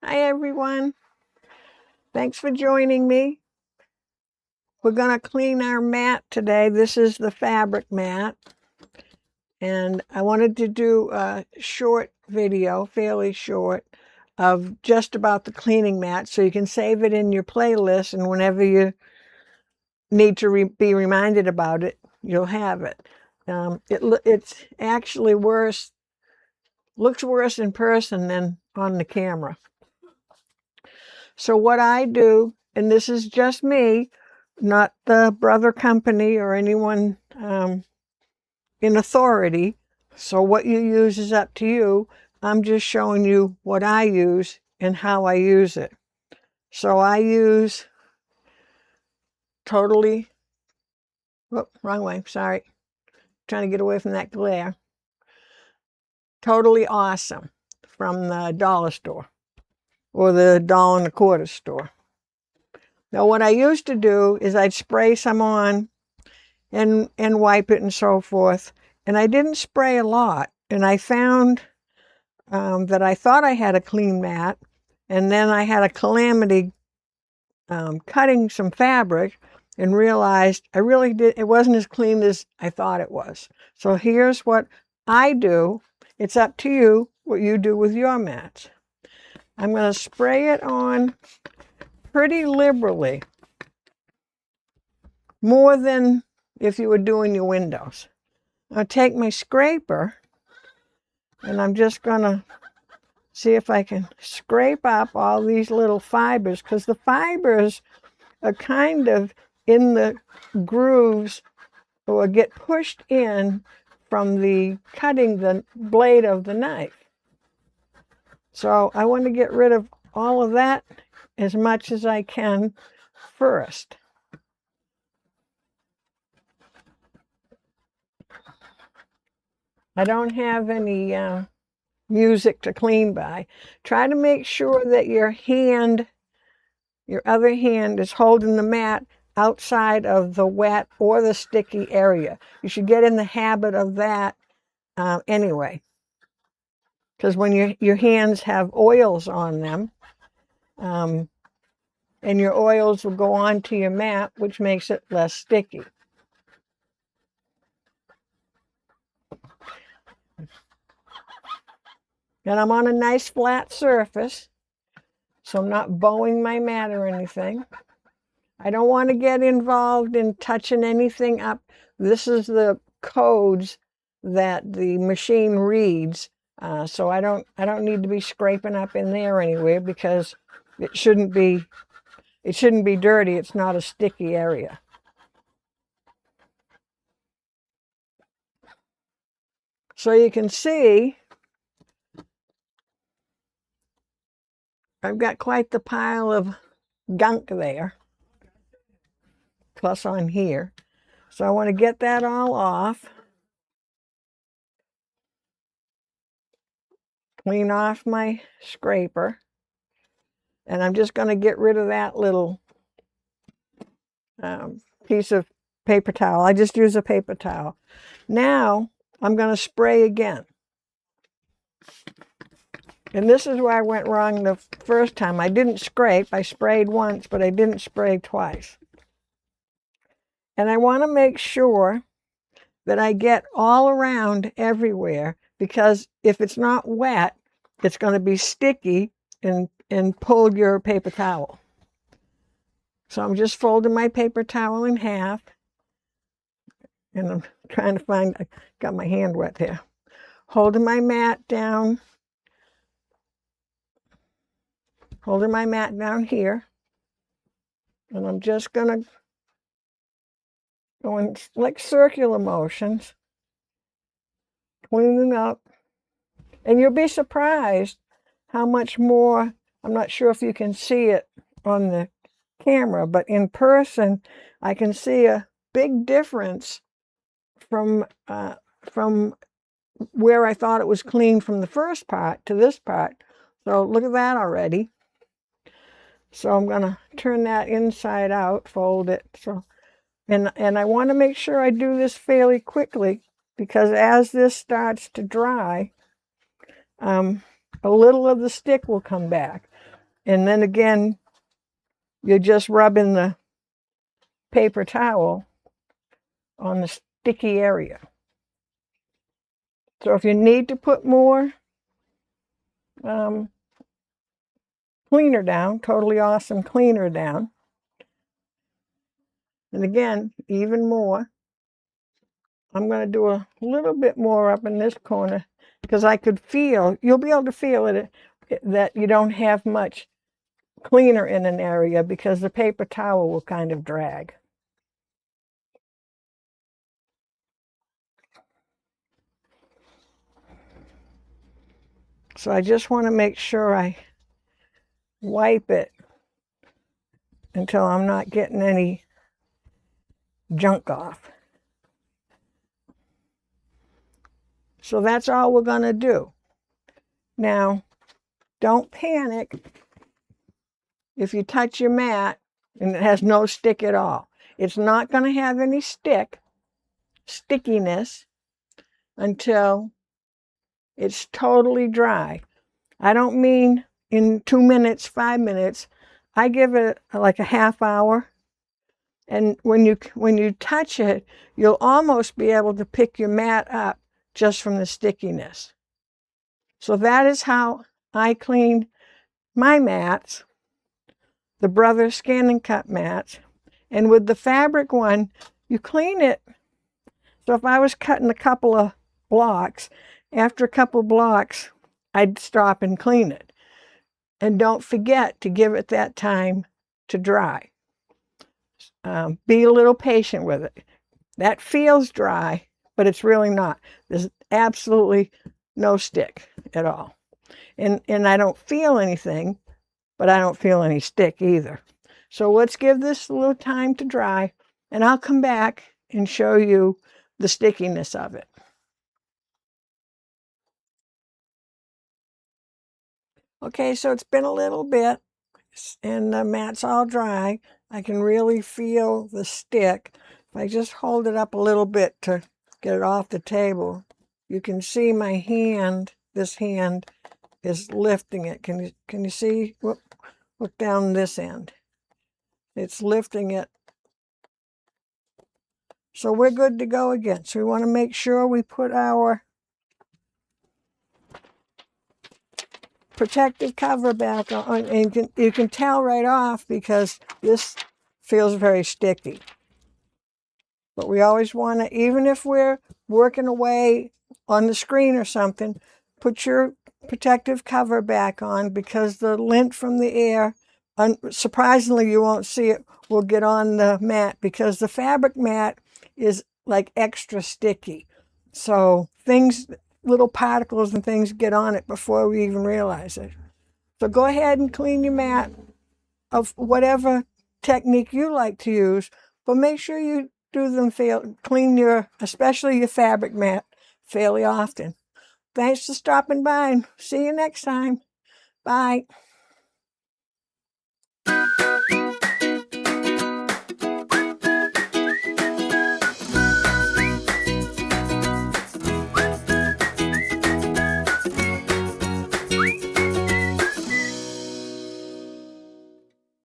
Hi everyone. Thanks for joining me. We're going to clean our mat today. This is the fabric mat. And I wanted to do a short video, fairly short, of just about the cleaning mat so you can save it in your playlist, and whenever you need to be reminded about it, you'll have it. It's actually looks worse in person than on the camera. So what I do, and this is just me, not the brother company or anyone in authority, so what you use is up to you. I'm just showing you what I use and how I use it. So I use totally, wrong way, sorry. Trying to get away from that glare. Totally Awesome from the dollar store or the $1.25 store. Now what I used to do is I'd spray some on and wipe it and so forth. And I didn't spray a lot. And I found that I thought I had a clean mat, and then I had a calamity cutting some fabric and realized it wasn't as clean as I thought it was. So here's what I do. It's up to you what you do with your mats. I'm going to spray it on pretty liberally, more than if you were doing your windows. I'll take my scraper and I'm just going to see if I can scrape up all these little fibers, because the fibers are kind of in the grooves or get pushed in from the cutting the blade of the knife. So I want to get rid of all of that as much as I can first. I don't have any music to clean by. Try to make sure that your other hand is holding the mat outside of the wet or the sticky area. You should get in the habit of that anyway, because when your hands have oils on them, and your oils will go onto your mat, which makes it less sticky. And I'm on a nice flat surface, so I'm not bowing my mat or anything. I don't want to get involved in touching anything up. This is the codes that the machine reads, so I don't need to be scraping up in there anywhere, because it shouldn't be dirty. It's not a sticky area. So you can see I've got quite the pile of gunk there, plus on here. So I want to get that all off. Clean off my scraper. And I'm just going to get rid of that little piece of paper towel. I just use a paper towel. Now I'm going to spray again. And this is where I went wrong the first time. I didn't scrape. I sprayed once, but I didn't spray twice. And I want to make sure that I get all around everywhere, because if it's not wet, it's going to be sticky and pull your paper towel. So I'm just folding my paper towel in half, and I'm trying to find, I got my hand wet here. Holding my mat down, here, and I'm just going to go in like circular motions, cleaning up, and you'll be surprised how much more. I'm not sure if you can see it on the camera, but in person I can see a big difference from where I thought it was clean from the first part to this part. So look at that already. So I'm going to turn that inside out, fold it. So and I want to make sure I do this fairly quickly, because as this starts to dry, a little of the stick will come back. And then again, you're just rubbing the paper towel on the sticky area. So if you need to put more cleaner down, Totally Awesome cleaner down, and again, even more, I'm going to do a little bit more up in this corner because I could feel, you'll be able to feel it, that you don't have much cleaner in an area because the paper towel will kind of drag. So I just want to make sure I wipe it until I'm not getting any junk off. So that's all we're going to do. Now, don't panic if you touch your mat and it has no stick at all. It's not going to have any stickiness until it's totally dry. I don't mean in 2 minutes, 5 minutes. I give it like a half hour. And when you touch it, you'll almost be able to pick your mat up just from the stickiness. So that is how I clean my mats, the Brothers Scan and Cut mats. And with the fabric one, you clean it. So if I was cutting a couple of blocks, after a couple of blocks, I'd stop and clean it. And don't forget to give it that time to dry. Be a little patient with it. That feels dry, but it's really not. There's absolutely no stick at all. And I don't feel anything, but I don't feel any stick either. So let's give this a little time to dry, and I'll come back and show you the stickiness of it. Okay, so it's been a little bit, and the mat's all dry. I can really feel the stick. If I just hold it up a little bit to get it off the table, you can see my hand, this hand is lifting it. Can you see? Look down this end. It's lifting it. So we're good to go again. So we want to make sure we put our protective cover back on, and you can tell right off because this feels very sticky. But we always want to, even if we're working away on the screen or something, put your protective cover back on because the lint from the air, surprisingly you won't see it, will get on the mat because the fabric mat is like extra sticky. So little particles and things get on it before we even realize it. So go ahead and clean your mat of whatever technique you like to use, but make sure you do them clean especially your fabric mat fairly often. Thanks for stopping by and see you next time. Bye.